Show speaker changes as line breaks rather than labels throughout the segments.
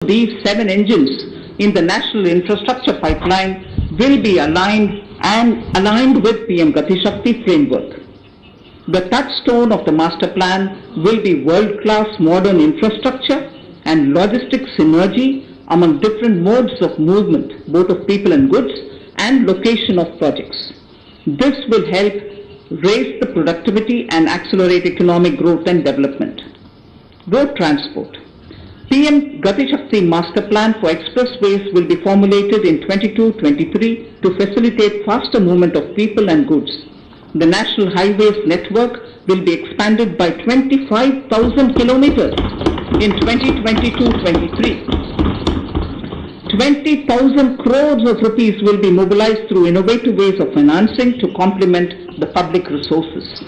these 7 engines in the national infrastructure pipeline will be aligned with PM Gati Shakti framework. The touchstone of the master plan will be world-class modern infrastructure and logistics synergy among different modes of movement, both of people and goods, and location of projects. This will help raise the productivity and accelerate economic growth and development. Road transport. PM Gati Shakti Master Plan for expressways will be formulated in 22-23 to facilitate faster movement of people and goods. The national highways network will be expanded by 25,000 kilometers in 2022-23. 20,000 crores of rupees will be mobilized through innovative ways of financing to complement the public resources.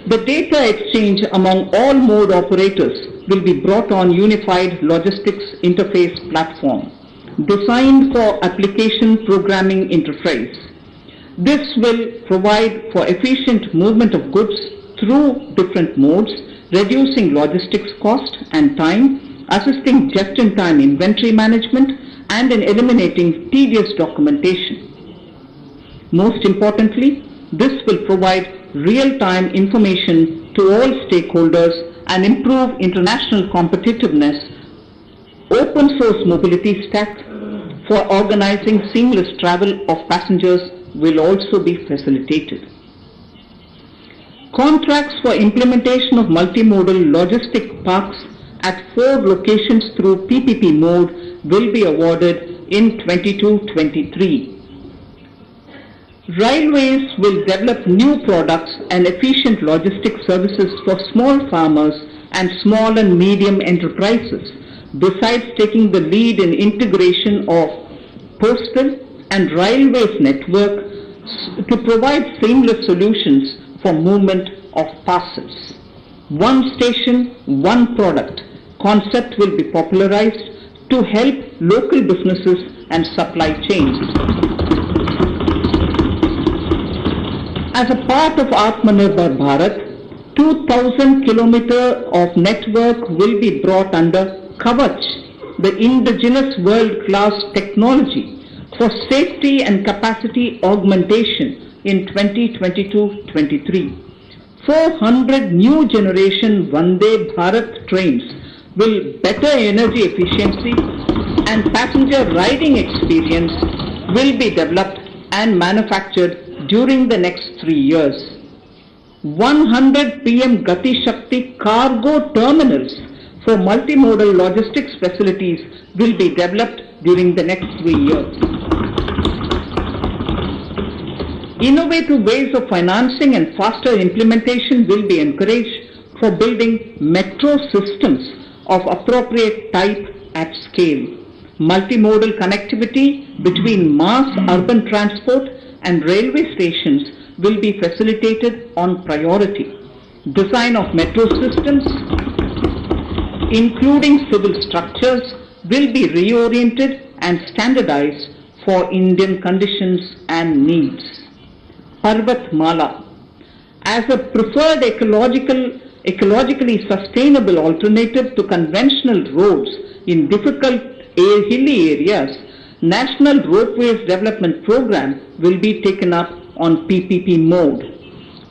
The data exchange among all mode operators will be brought on unified logistics interface platform designed for application programming interface. This will provide for efficient movement of goods through different modes, reducing logistics cost and time, assisting just-in-time inventory management, and in eliminating tedious documentation. Most importantly, this will provide real-time information to all stakeholders and improve international competitiveness. Open source mobility stack for organizing seamless travel of passengers will also be facilitated. Contracts for implementation of multimodal logistic parks at 4 locations through PPP mode will be awarded in 22-23. Railways will develop new products and efficient logistic services for small farmers and small and medium enterprises, besides taking the lead in integration of postal and railways network to provide seamless solutions for movement of parcels. One station, one product concept will be popularized to help local businesses and supply chains. As a part of Atmanirbhar Bharat, 2,000 kilometers of network will be brought under Kavach, the indigenous world-class technology for safety and capacity augmentation in 2022-23. 400 new generation Vande Bharat trains will better energy efficiency and passenger riding experience will be developed and manufactured during the next 3 years. 100 PM Gati Shakti cargo terminals for multimodal logistics facilities will be developed during the next 3 years. Innovative ways of financing and faster implementation will be encouraged for building metro systems of appropriate type at scale. Multimodal connectivity between mass urban transport and railway stations will be facilitated on priority. Design of metro systems, including civil structures, will be reoriented and standardized for Indian conditions and needs. Parvat Mala. As a preferred ecologically sustainable alternative to conventional roads in difficult hilly areas, National Ropeways Development Program will be taken up on PPP mode.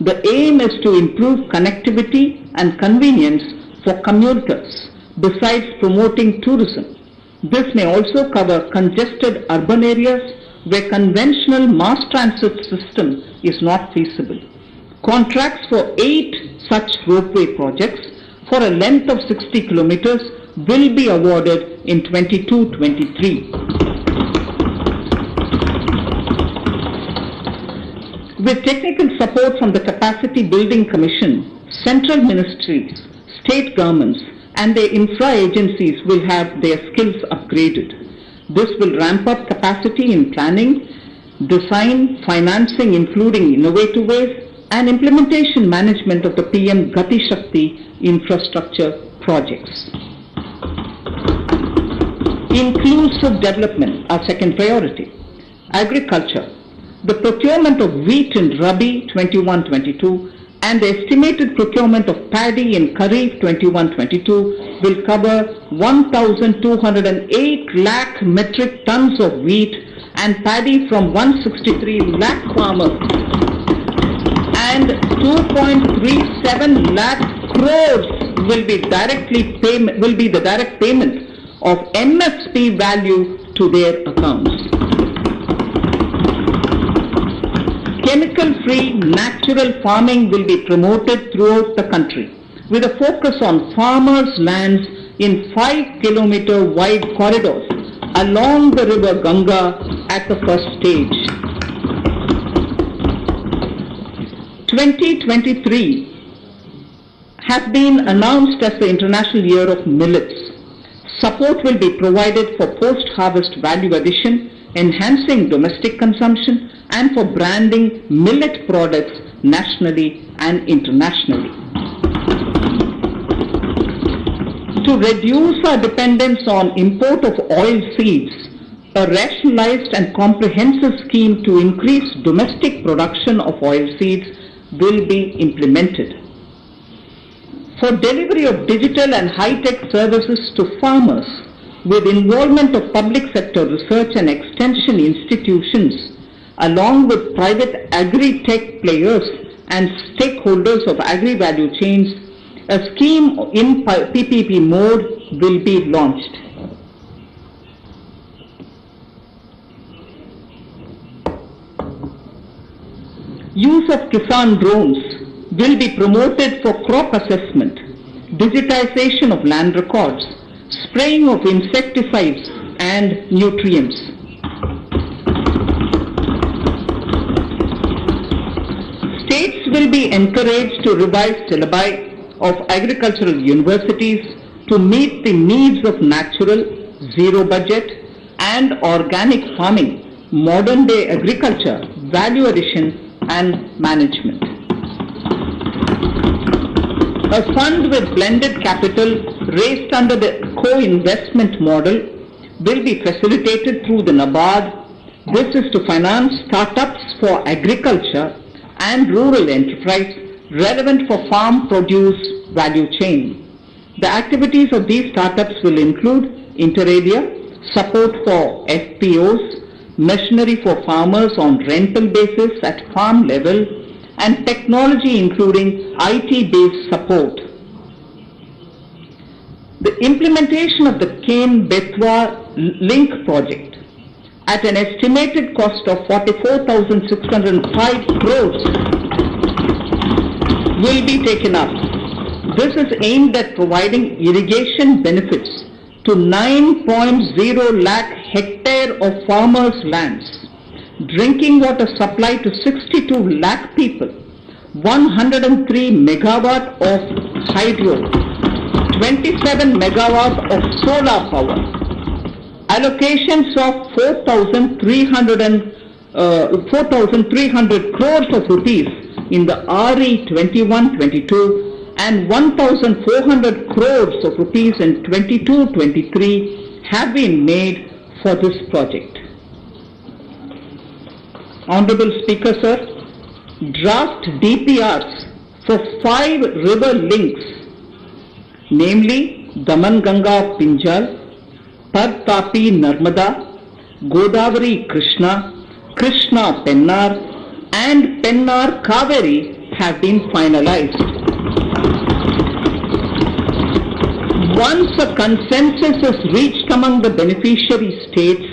The aim is to improve connectivity and convenience for commuters, besides promoting tourism. This may also cover congested urban areas where conventional mass transit system is not feasible. Contracts for 8 such ropeway projects for a length of 60 kilometers will be awarded in 22-23. With technical support from the Capacity Building Commission, central ministries, state governments and their infra agencies will have their skills upgraded. This will ramp up capacity in planning, design, financing including innovative ways, and implementation management of the PM Gati Shakti infrastructure projects. Inclusive development, our second priority. Agriculture. The procurement of wheat in Rabi 21-22 and the estimated procurement of paddy in Kharif 21-22 will cover 1,208 lakh metric tons of wheat and paddy from 163 lakh farmers, and 2.37 lakh crores will be the direct payment of MSP value to their accounts. Chemical-free natural farming will be promoted throughout the country with a focus on farmers' lands in 5-kilometer wide corridors along the river Ganga at the first stage. 2023 has been announced as the International Year of Millets. Support will be provided for post-harvest value addition, enhancing domestic consumption, and for branding millet products nationally and internationally. To reduce our dependence on import of oil seeds, a rationalized and comprehensive scheme to increase domestic production of oil seeds will be implemented. For delivery of digital and high-tech services to farmers with involvement of public sector research and extension institutions along with private agri-tech players and stakeholders of agri-value chains, a scheme in PPP mode will be launched. Use of Kisan drones will be promoted for crop assessment, digitization of land records, spraying of insecticides and nutrients. States will be encouraged to revise syllabi of agricultural universities to meet the needs of natural, zero budget and organic farming, modern day agriculture, value addition and management. A fund with blended capital raised under the co-investment model will be facilitated through the NABARD. This is to finance startups for agriculture and rural enterprise relevant for farm produce value chain. The activities of these startups will include inter alia, support for FPOs, machinery for farmers on rental basis at farm level, and technology including IT-based support. The implementation of the Ken-Betwa link project at an estimated cost of 44,605 crores will be taken up. This is aimed at providing irrigation benefits to 9.0 lakh hectare of farmers' lands, drinking water supply to 62 lakh people, 103 megawatt of hydro, 27 megawatt of solar power, allocations of 4,300 crores of rupees in the RE 21-22 and 1,400 crores of rupees in 22-23 have been made for this project. Honorable Speaker, sir, draft DPRs for 5 river links, namely Daman Ganga Pinjal, Par Tapi Narmada, Godavari Krishna, Krishna Pennar, and Pennar Kaveri have been finalized. Once a consensus is reached among the beneficiary states,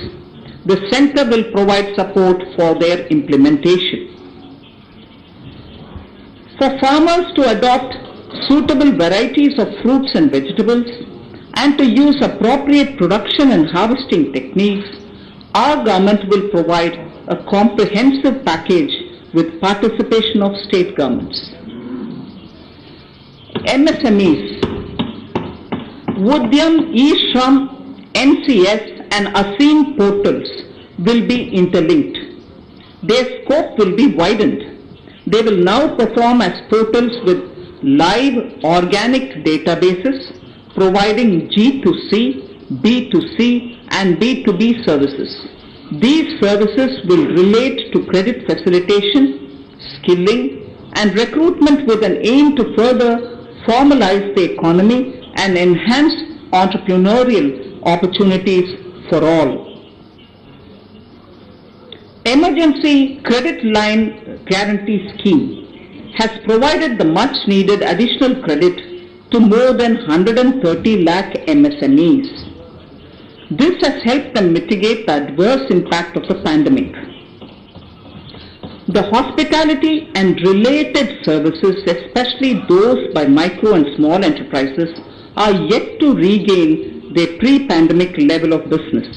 the Centre will provide support for their implementation. For farmers to adopt suitable varieties of fruits and vegetables and to use appropriate production and harvesting techniques, our government will provide a comprehensive package with participation of state governments. MSMEs, Udyam, eShram, NCS and ASEAN portals will be interlinked. Their scope will be widened. They will now perform as portals with live organic databases providing G2C, B2C and B2B services. These services will relate to credit facilitation, skilling, and recruitment with an aim to further formalize the economy and enhance entrepreneurial opportunities for all. Emergency Credit Line Guarantee Scheme has provided the much needed additional credit to more than 130 lakh MSMEs. This has helped them mitigate the adverse impact of the pandemic. The hospitality and related services, especially those by micro and small enterprises, are yet to regain their pre-pandemic level of business.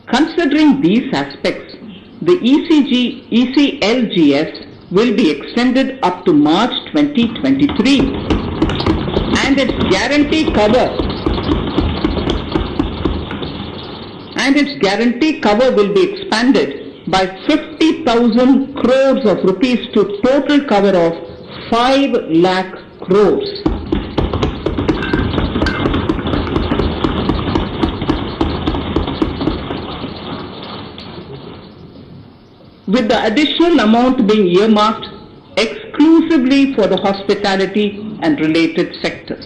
Considering these aspects, the ECLGS will be extended up to March 2023, and its guarantee cover will be expanded by 50,000 crores of rupees to total cover of 5 lakh crores. With the additional amount being earmarked exclusively for the hospitality and related sectors.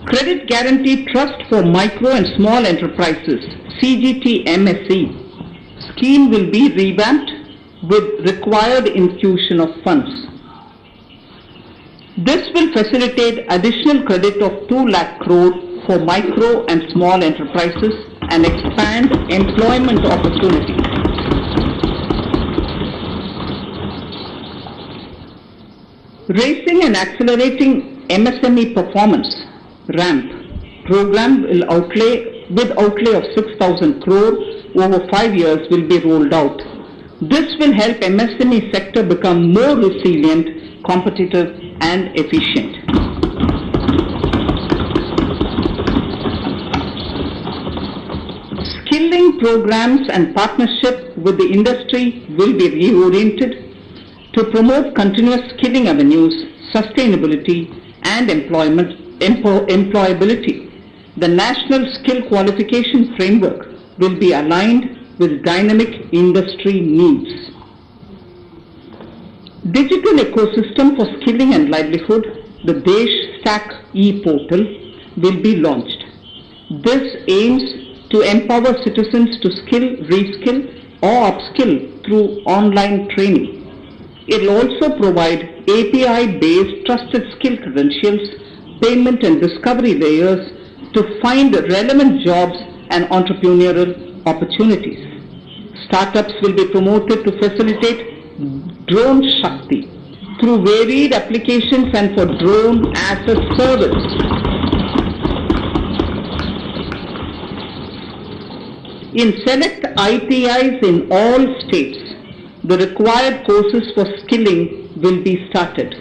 Credit Guarantee Trust for Micro and Small Enterprises (CGTMSE) scheme will be revamped with required infusion of funds. This will facilitate additional credit of 2 lakh crore for micro and small enterprises and expand employment opportunities. Raising and Accelerating MSME Performance (RAMP) program will outlay of 6,000 crore over 5 years will be rolled out. This will help MSME sector become more resilient, competitive and efficient. Skilling programs and partnership with the industry will be reoriented to promote continuous skilling avenues, sustainability and employability. The National Skill Qualification Framework will be aligned with dynamic industry needs. Digital ecosystem for skilling and livelihood, the Desh Stack e-portal, will be launched. This aims to empower citizens to skill, reskill or upskill through online training. It will also provide API-based trusted skill credentials, payment and discovery layers to find relevant jobs and entrepreneurial opportunities. Startups will be promoted to facilitate Drone Shakti through varied applications and for drone as a service. In select ITIs in all states, the required courses for skilling will be started.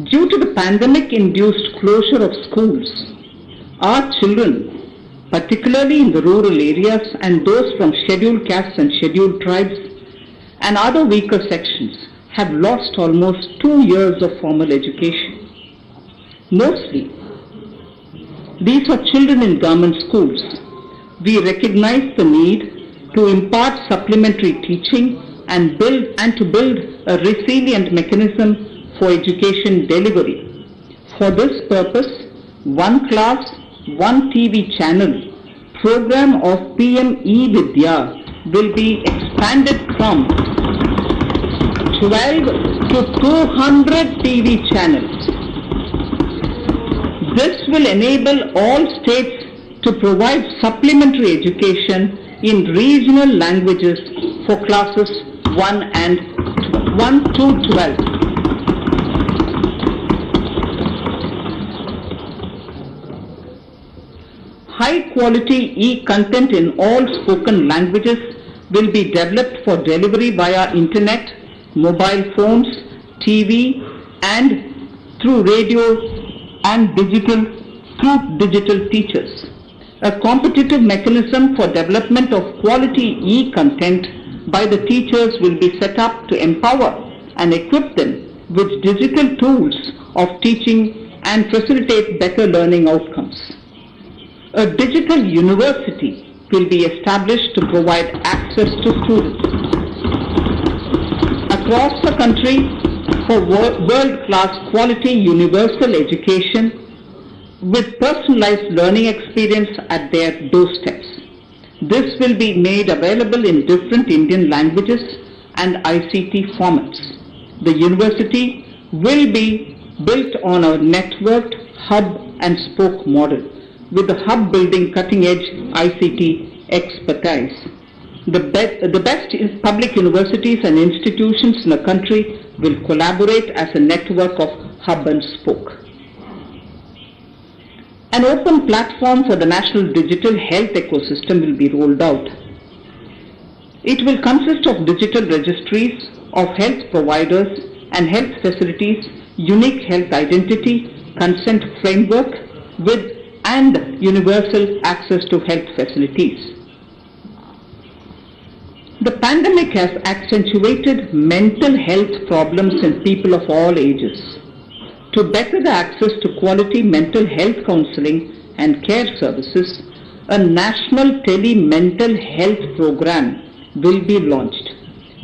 Due to the pandemic-induced closure of schools, our children, particularly in the rural areas and those from scheduled castes and scheduled tribes and other weaker sections, have lost almost 2 years of formal education. Mostly, these are children in government schools. We recognize the need to impart supplementary teaching and to build a resilient mechanism for education delivery. For this purpose, One Class, One TV channel program of PM E-Vidya will be expanded from 12 to 200 TV channels. This will enable all states to provide supplementary education in regional languages for classes 1 to 12. High quality e-content in all spoken languages will be developed for delivery via internet, mobile phones, TV and through radio and digital teachers. A competitive mechanism for development of quality e-content by the teachers will be set up to empower and equip them with digital tools of teaching and facilitate better learning outcomes. A digital university will be established to provide access to students across the country for world-class quality universal education with personalized learning experience at their doorsteps. This will be made available in different Indian languages and ICT formats. The university will be built on a networked hub and spoke model, with the hub building cutting-edge ICT expertise. The best public universities and institutions in the country will collaborate as a network of hub and spoke. An open platform for the national digital health ecosystem will be rolled out. It will consist of digital registries of health providers and health facilities, unique health identity, consent framework and universal access to health facilities. The pandemic has accentuated mental health problems in people of all ages. To better the access to quality mental health counseling and care services, a national tele-mental health program will be launched.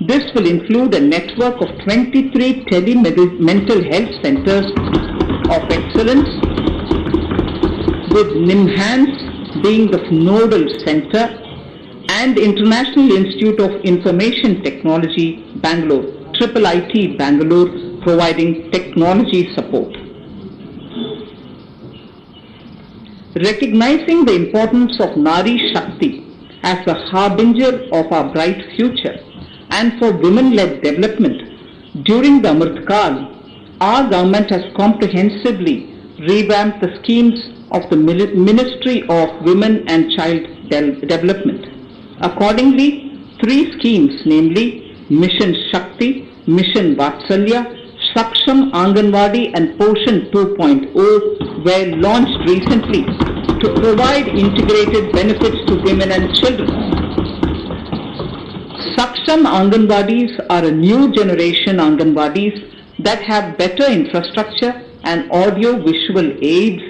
This will include a network of 23 tele-mental health centers of excellence, with NIMHANS being the nodal center and International Institute of Information Technology, Bangalore, IIIT Bangalore, providing technology support. Recognizing the importance of Nari Shakti as the harbinger of our bright future and for women-led development, during the Amrit Kal, our government has comprehensively revamped the schemes of the Ministry of Women and Child Development. Accordingly, 3 schemes, namely Mission Shakti, Mission Vatsalya, Saksham Anganwadi and Poshan 2.0 were launched recently to provide integrated benefits to women and children. Saksham Anganwadis are a new generation Anganwadis that have better infrastructure and audio-visual aids,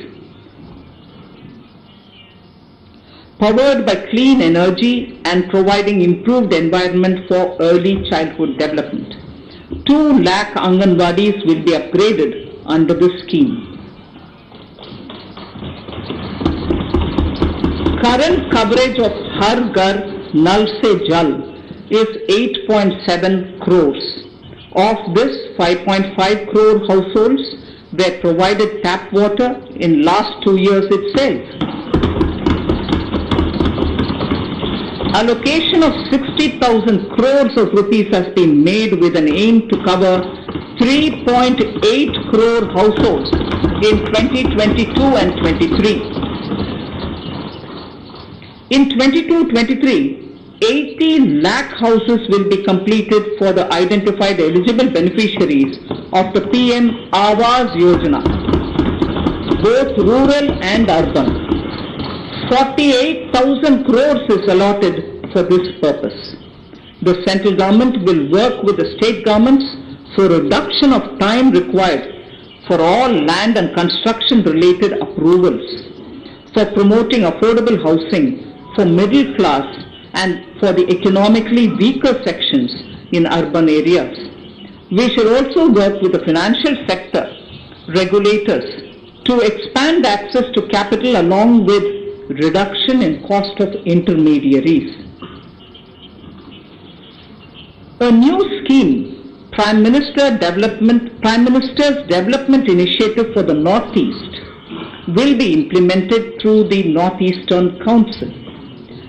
powered by clean energy and providing improved environment for early childhood development. 2 lakh Anganwadis will be upgraded under this scheme. Current coverage of Har Ghar Nal Se Jal is 8.7 crores. Of this, 5.5 crore households were provided tap water in last 2 years itself. Allocation of 60,000 crores of rupees has been made with an aim to cover 3.8 crore households in 2022 and 23. In 22-23, 80 lakh houses will be completed for the identified eligible beneficiaries of the PM Awas Yojana, both rural and urban. 48,000 crores is allotted for this purpose. The central government will work with the state governments for reduction of time required for all land and construction related approvals, for promoting affordable housing for middle class and for the economically weaker sections in urban areas. We should also work with the financial sector, regulators, to expand access to capital along with reduction in cost of intermediaries. A new scheme, Prime Minister's Development Initiative for the Northeast, will be implemented through the Northeastern Council.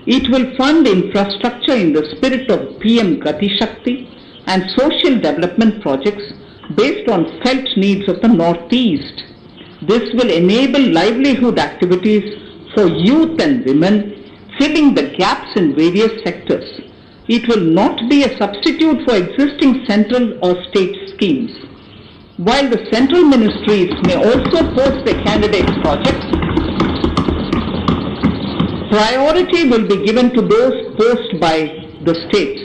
It will fund infrastructure in the spirit of PM Gati Shakti and social development projects based on felt needs of the Northeast. This will enable livelihood activities for youth and women, filling the gaps in various sectors. It will not be a substitute for existing central or state schemes. While the central ministries may also post their candidates' projects, priority will be given to those posted by the states.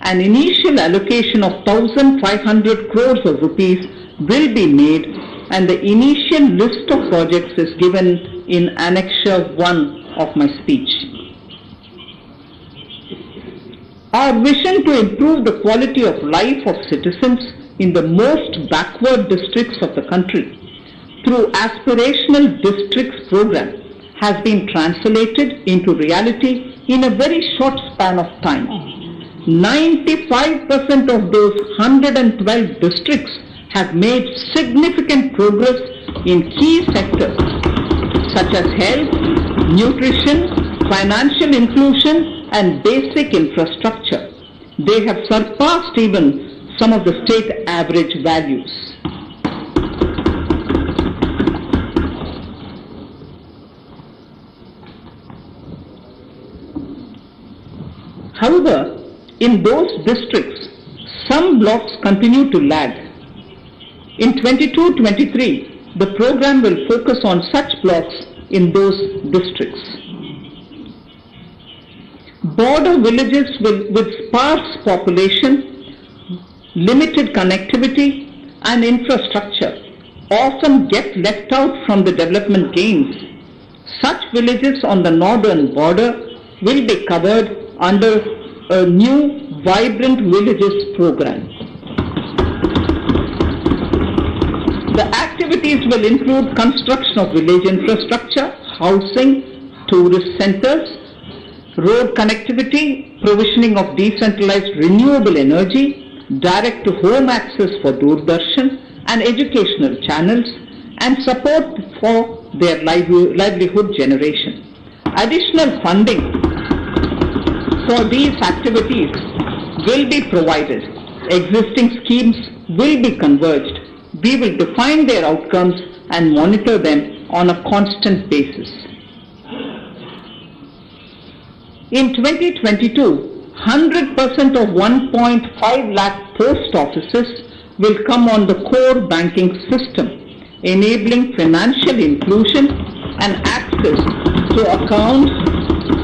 An initial allocation of 1,500 crores of rupees will be made, and the initial list of projects is given in Annexure 1 of my speech. Our vision to improve the quality of life of citizens in the most backward districts of the country through aspirational districts program has been translated into reality in a very short span of time. 95% of those 112 districts have made significant progress in key sectors such as health, nutrition, financial inclusion and basic infrastructure. They have surpassed even some of the state average values. However, in those districts, some blocks continue to lag. In 22-23, the program will focus on such blocks in those districts. Border villages with sparse population, limited connectivity and infrastructure often get left out from the development gains. Such villages on the northern border will be covered under a new Vibrant Villages program. The activities will include construction of village infrastructure, housing, tourist centers, road connectivity, provisioning of decentralized renewable energy, direct-to-home access for Doordarshan and educational channels, and support for their livelihood generation. Additional funding for these activities will be provided. Existing schemes will be converged. We will define their outcomes and monitor them on a constant basis. In 2022, 100% of 1.5 lakh post offices will come on the core banking system, enabling financial inclusion and access to accounts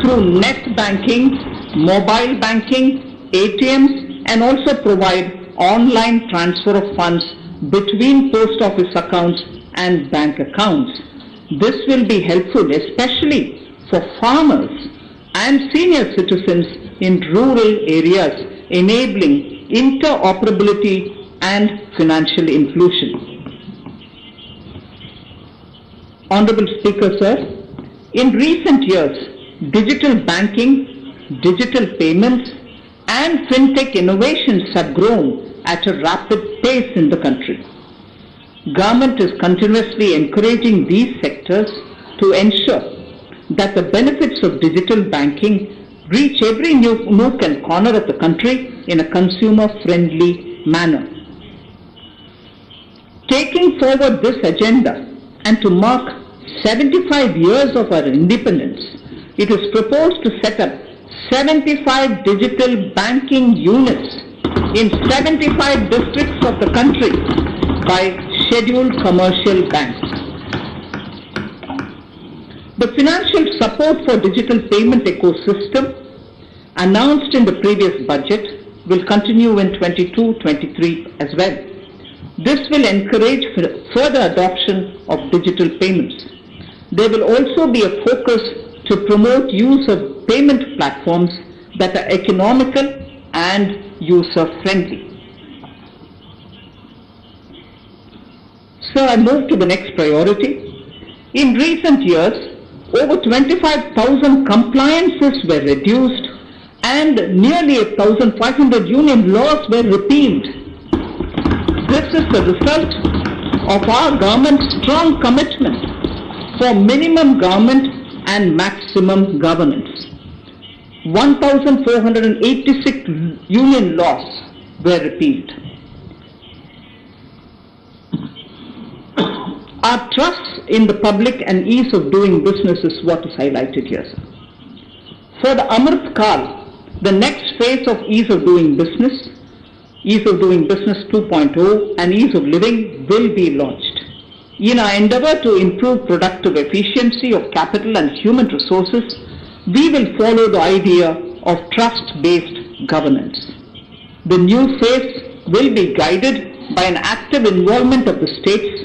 through net banking, mobile banking, ATMs, and also provide online transfer of funds between post office accounts and bank accounts. This will be helpful especially for farmers and senior citizens in rural areas, enabling interoperability and financial inclusion. Honorable Speaker, sir, in recent years, digital banking, digital payments and fintech innovations have grown at a rapid pace in the country. Government is continuously encouraging these sectors to ensure that the benefits of digital banking reach every nook and corner of the country in a consumer-friendly manner. Taking forward this agenda and to mark 75 years of our independence, it is proposed to set up 75 digital banking units in 75 districts of the country by scheduled commercial banks. The financial support for digital payment ecosystem announced in the previous budget will continue in 22-23 as well. This will encourage further adoption of digital payments. There will also be a focus to promote use of payment platforms that are economical and user-friendly. So I move to the next priority. In recent years, over 25,000 compliances were reduced and nearly 1,500 union laws were repealed. This is the result of our government's strong commitment for minimum government and maximum governance. 1,486 union laws were repealed. Our trust in the public and ease of doing business is what is highlighted here, sir. For the Amrit Kal, the next phase of ease of doing business 2.0 and ease of living will be launched. In our endeavor to improve productive efficiency of capital and human resources, we will follow the idea of trust-based governance. The new phase will be guided by an active involvement of the states,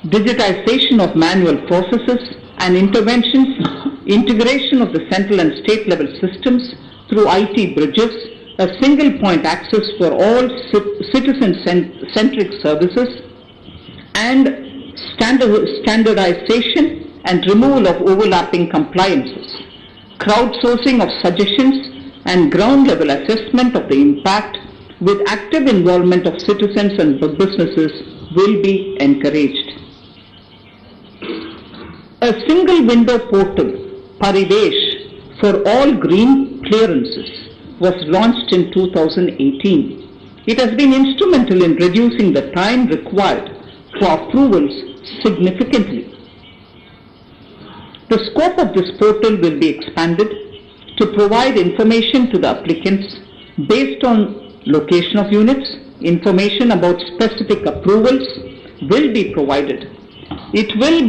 digitization of manual processes and interventions, integration of the central and state level systems through IT bridges, a single point access for all citizen-centric services, and standardization and removal of overlapping compliances. Crowdsourcing of suggestions and ground-level assessment of the impact with active involvement of citizens and businesses will be encouraged. A single window portal, Parivesh, for all green clearances was launched in 2018. It has been instrumental in reducing the time required for approvals significantly. The scope of this portal will be expanded to provide information to the applicants based on location of units. Information about specific approvals will be provided. It will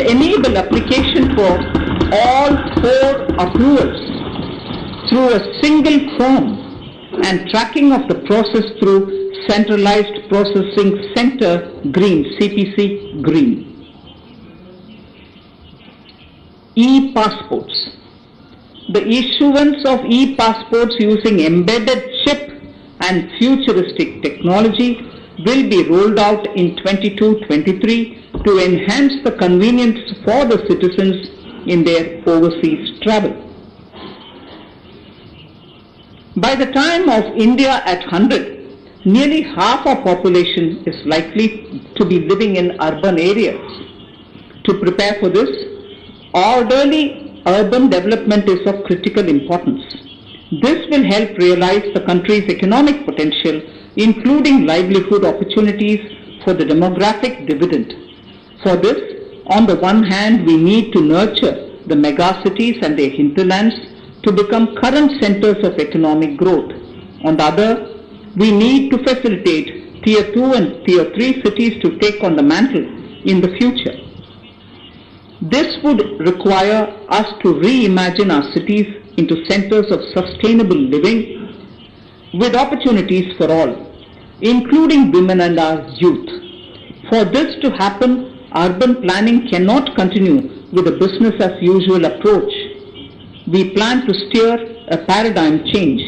enable application for all 4 approvals through a single form and tracking of the process through Centralized Processing Center Green, CPC Green. E-passports. The issuance of e-passports using embedded chip and futuristic technology will be rolled out in 22-23 to enhance the convenience for the citizens in their overseas travel. By the time of India at 100, nearly half our population is likely to be living in urban areas. To prepare for this, orderly urban development is of critical importance. This will help realize the country's economic potential, including livelihood opportunities for the demographic dividend. For this, on the one hand, we need to nurture the megacities and their hinterlands to become current centers of economic growth. On the other, we need to facilitate Tier 2 and Tier 3 cities to take on the mantle in the future. This would require us to reimagine our cities into centers of sustainable living with opportunities for all, including women and our youth. For this to happen, urban planning cannot continue with a business as usual approach. We plan to steer a paradigm change.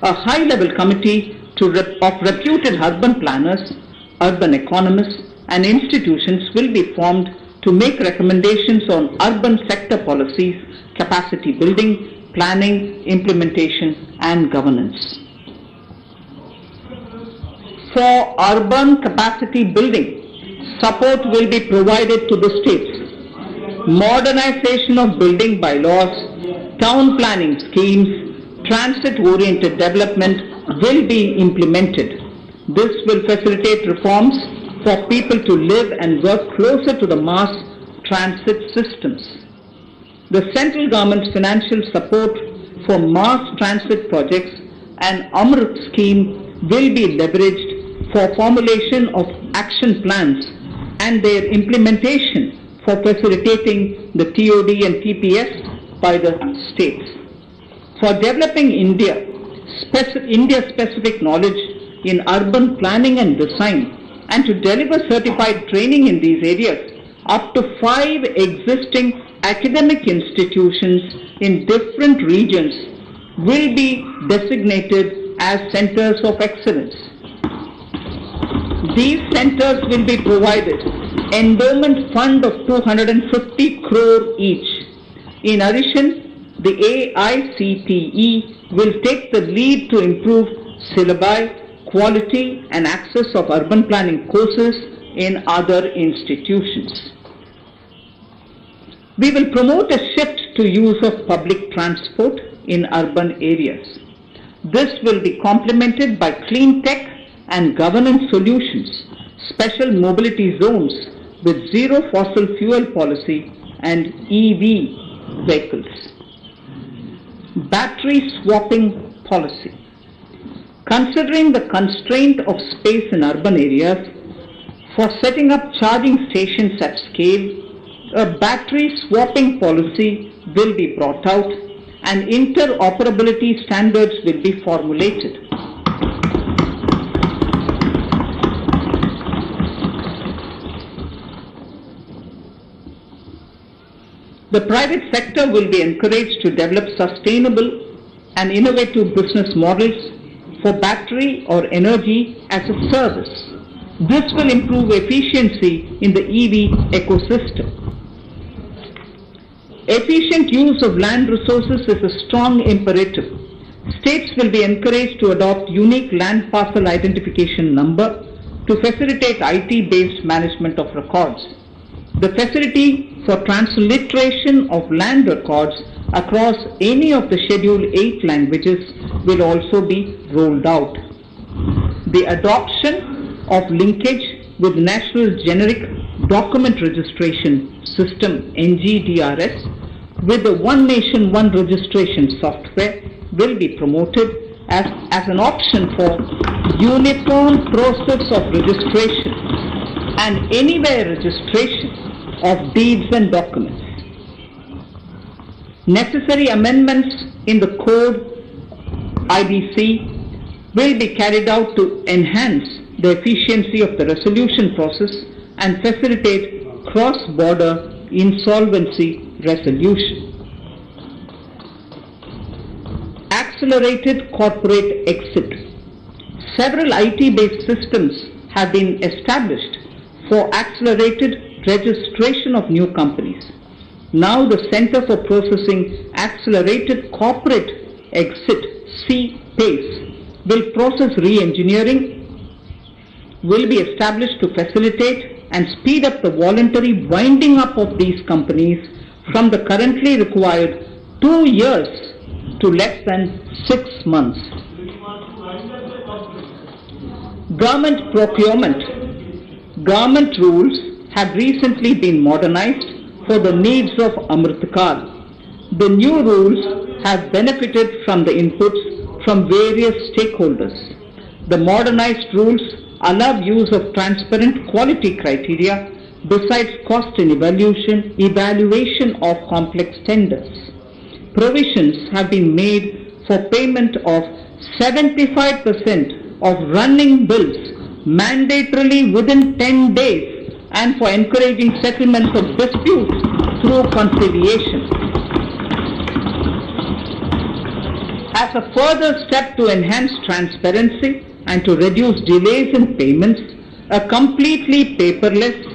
A high-level committee of reputed urban planners, urban economists, and institutions will be formed to make recommendations on urban sector policies, capacity building, planning, implementation, and governance. For urban capacity building, support will be provided to the states. Modernization of building bylaws, town planning schemes, transit-oriented development will be implemented. This will facilitate reforms for people to live and work closer to the mass transit systems. The central government's financial support for mass transit projects and Amrit scheme will be leveraged for formulation of action plans and their implementation for facilitating the TOD and TPS by the states. For developing India-specific knowledge in urban planning and design, and to deliver certified training in these areas, up to 5 existing academic institutions in different regions will be designated as centers of excellence. These centers will be provided endowment fund of 250 crore each. In addition, the AICTE will take the lead to improve syllabi, quality and access of urban planning courses in other institutions. We will promote a shift to use of public transport in urban areas. This will be complemented by clean tech and governance solutions, special mobility zones with zero fossil fuel policy and EV vehicles. Battery swapping policy. Considering the constraint of space in urban areas, for setting up charging stations at scale, a battery swapping policy will be brought out and interoperability standards will be formulated. The private sector will be encouraged to develop sustainable and innovative business models for battery or energy as a service. This will improve efficiency in the EV ecosystem. Efficient use of land resources is a strong imperative. States will be encouraged to adopt unique land parcel identification number to facilitate IT-based management of records. The facility for transliteration of land records across any of the Schedule 8 languages will also be rolled out. The adoption of linkage with National Generic Document Registration System (NGDRS) with the One Nation One Registration software will be promoted as an option for uniform process of registration and anywhere registration of deeds and documents. Necessary amendments in the code IBC will be carried out to enhance the efficiency of the resolution process and facilitate cross-border insolvency resolution. Accelerated corporate exit. Several IT-based systems have been established for accelerated registration of new companies. Now the Center for Processing Accelerated Corporate Exit (CPACE) will process re-engineering, will be established to facilitate and speed up the voluntary winding up of these companies from the currently required 2 years to less than 6 months. Government procurement. Government rules have recently been modernized for the needs of Amritkal. The new rules have benefited from the inputs from various stakeholders. The modernized rules allow use of transparent quality criteria besides cost and evaluation of complex tenders. Provisions have been made for payment of 75% of running bills mandatorily within 10 days and for encouraging settlements of disputes through conciliation. As a further step to enhance transparency and to reduce delays in payments, a completely paperless,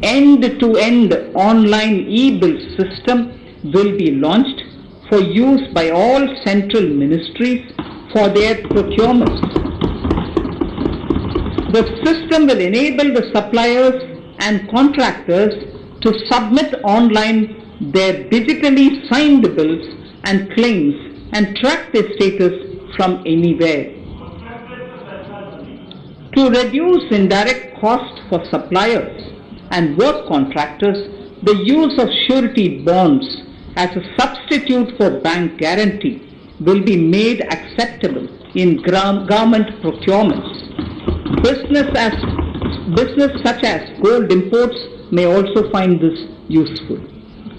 end-to-end online e-bill system will be launched for use by all central ministries for their procurements. The system will enable the suppliers and contractors to submit online their digitally signed bills and claims and track their status from anywhere. To reduce indirect cost for suppliers and work contractors, the use of surety bonds as a substitute for bank guarantee will be made acceptable in government procurements. Business such as gold imports may also find this useful.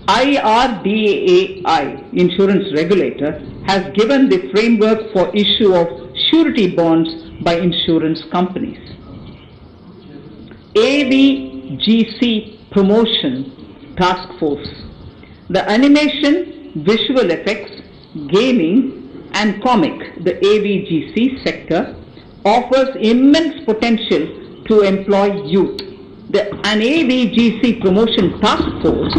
IRDAI, insurance regulator, has given the framework for issue of surety bonds by insurance companies. AVGC Promotion Task Force. The animation, visual effects, gaming and comic, the AVGC sector, offers immense potential to employ youth. An AVGC Promotion Task Force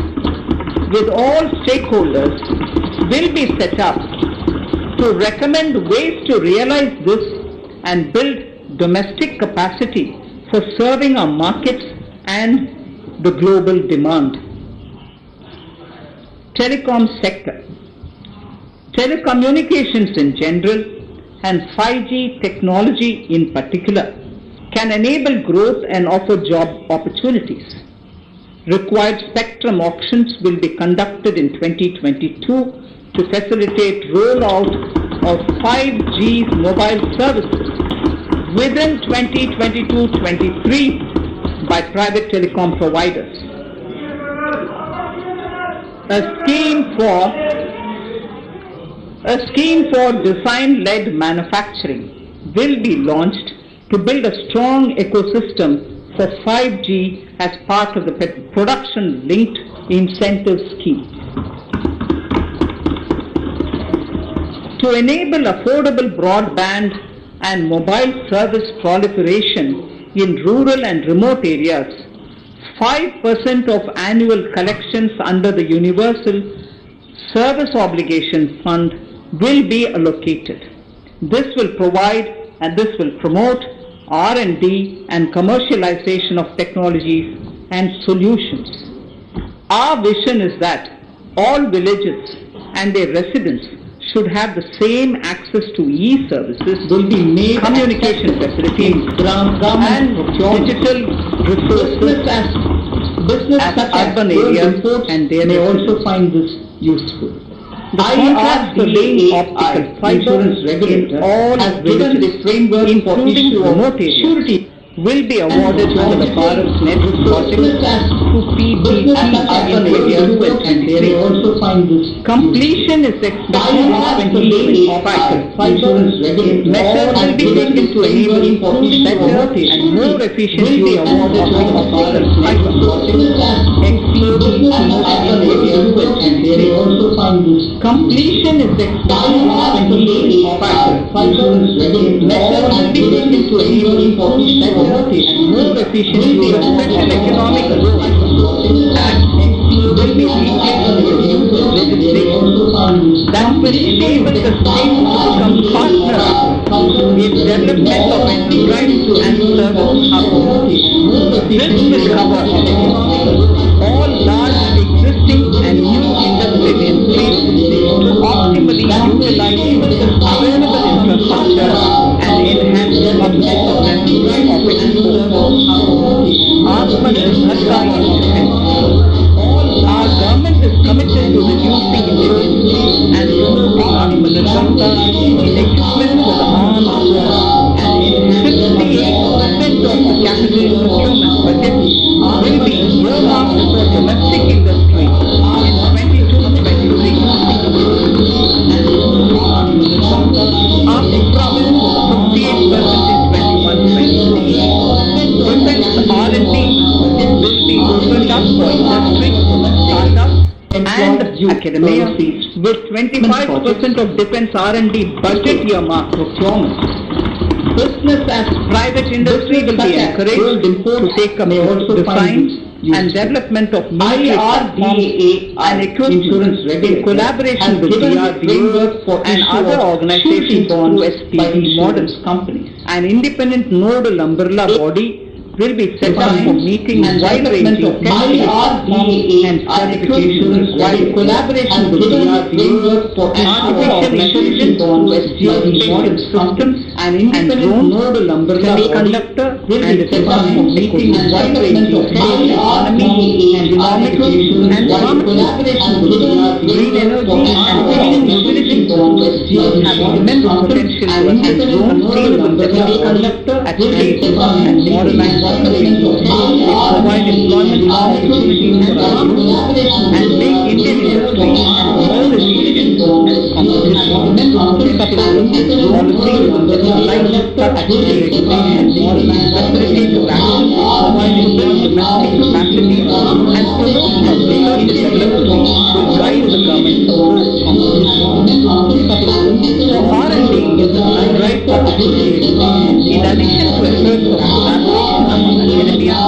with all stakeholders will be set up to recommend ways to realize this and build domestic capacity for serving our markets and the global demand. Telecom sector. Telecommunications in general and 5G technology in particular can enable growth and offer job opportunities. Required spectrum auctions will be conducted in 2022 to facilitate rollout of 5G mobile services within 2022-23 by private telecom providers. A scheme for design-led manufacturing will be launched to build a strong ecosystem for 5G as part of the production-linked incentive scheme. To To enable affordable broadband and mobile service proliferation in rural and remote areas, 5% of annual collections under the Universal Service Obligation Fund will be allocated. This will provide and this will promote R&D and commercialization of technologies and solutions. Our vision is that all villages and their residents should have the same access to e-services, will be made communication facilities, and digital resources as urban areas, and they may also find this useful. The contract for laying optical fiber in all villages, including remote areas, will be awarded under the BharatNet project to PPP in areas and they may also find this. Completion is expected in 2025. Measures will be taken to enable better and more efficient use of optical fiber. Completion is expected in 2025. Measures will be taken to enable better and more efficient use of special economic growth act will be replaced with the use of legislation that will enable the state to become partners in development of enterprise and service hubs. This will cover all large existing and new industrial entities to optimally utilize available infrastructure and enhance public Our government is committed to reducing emissions and promoting Atmanirbharta in equipment for the armed forces, and 58% of the capital procurement budget will be earmarked for domestic industry in 22-23. After promise of 58% in 21-22. Defense R&D will be opened up for industry, startups and academia, with 25% of defense R&D budget earmarked procurement. Business as private industry will be encouraged to take up design and development of military platforms and equipment in collaboration with DRDO and other organizations through SPV models. An independent nodal umbrella body will be set up for meeting wide-ranging testing and certifications required. Collaboration with DRDO for artificial intelligence, geospatial systems, and independent nodal umbrella semiconductor and set up for meeting wide-ranging testing economy and economics and pharmaceuticals. Green energy and clean utility have immense potential to enhance sustainable semiconductor at scale and modernize. They provide employment opportunities for our youth and make Indian industry more efficient and competitive. Policies like such regulation, facilitative action, providing domestic capacity and promotion of research and development will guide the government's approach. So R&D is the right strategy. In addition to efforts of collaboration among academia,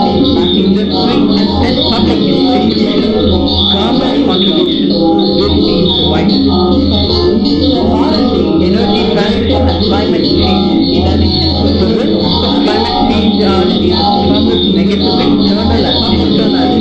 industry and public institutions, government contribution will be provided. So R&D, energy transition and climate change. In addition to the risks of climate change are these negative internal and external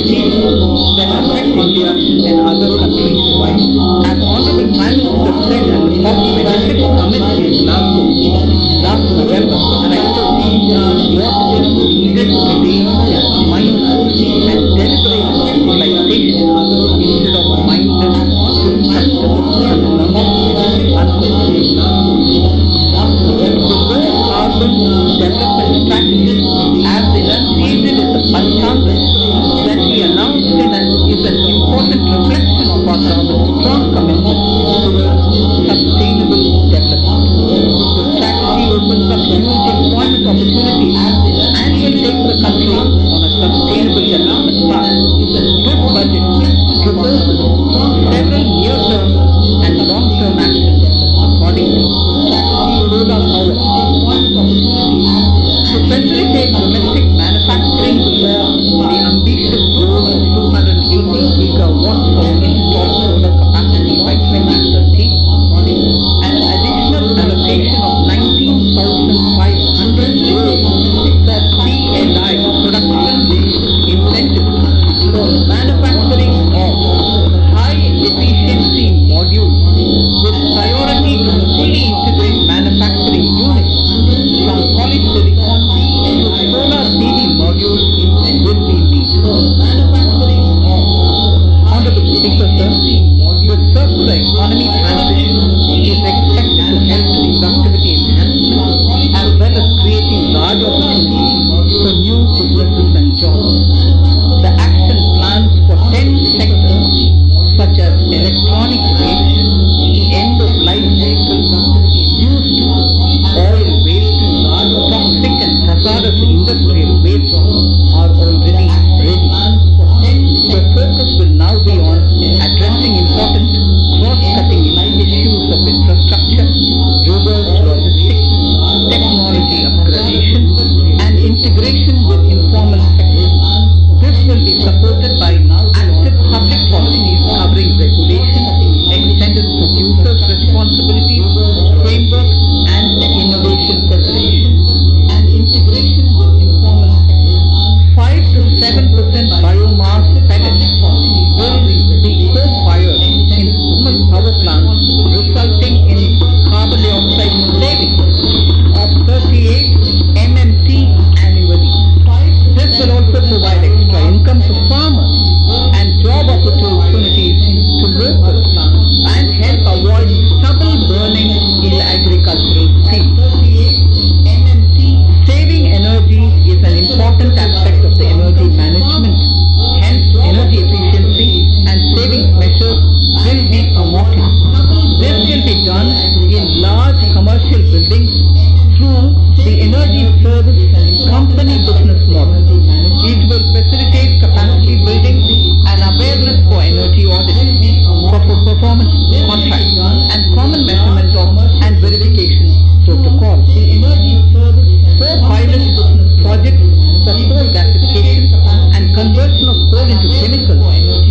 into chemicals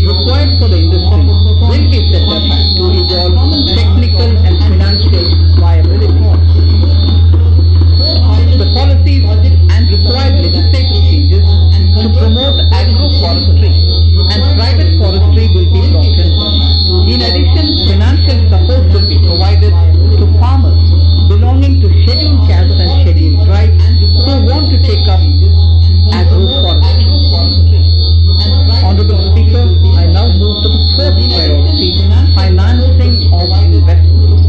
required for the industry will be set up to evolve technical and financial viability. The policies and required legislative changes to promote agroforestry and private forestry will be brought in. In addition, financial support will be provided to farmers belonging to scheduled castes and scheduled tribes who want to take up agroforestry. Honorable Speaker, I now move to the fourth priority, financing of investment.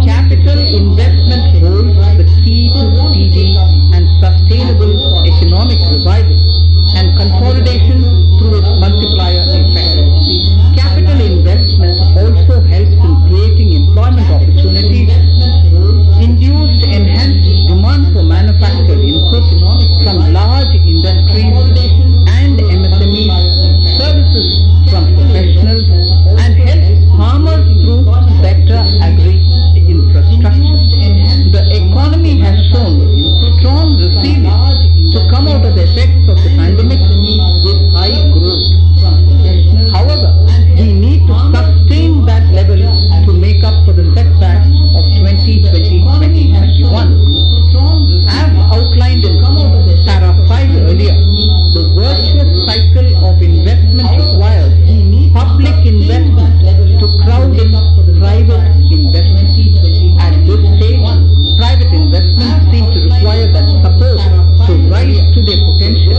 Capital investment holds the key to speedy and sustainable economic revival and consolidation through its multiplier effect. Capital investment also helps in creating employment opportunities, induced enhanced demand for manufactured inputs from large industries and MSMEs, services from professionals, and helps farmers through better agri-infrastructure. The economy has shown strong resilience to come out of the effects of the pandemic with high growth. However, we need to sustain that level to make up for the setbacks of 2020-2021. As outlined in para 5 earlier, the virtuous cycle of investment requires public investment to crowd in private investment. At this stage, private investments seem to require that support to rise to their potential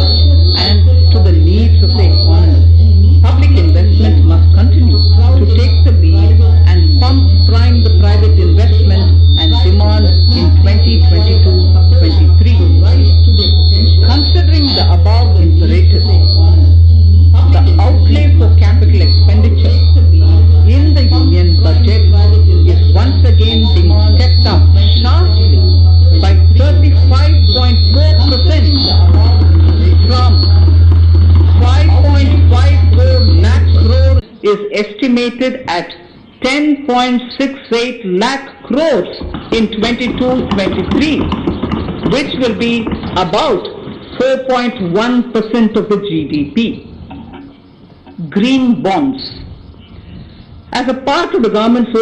and to the needs of the economy. Public investment must continue to take the lead and prime the private investment and demand in 2022-23. Considering the above imperatives, the outlay for capital expenditure in the union budget is once again being stepped up sharply by 35.4% from 5.54 lakh crores is estimated at 10.68 lakh crores in 22-23, which will be about 4.1% of the GDP. Green bonds. As a part of the government's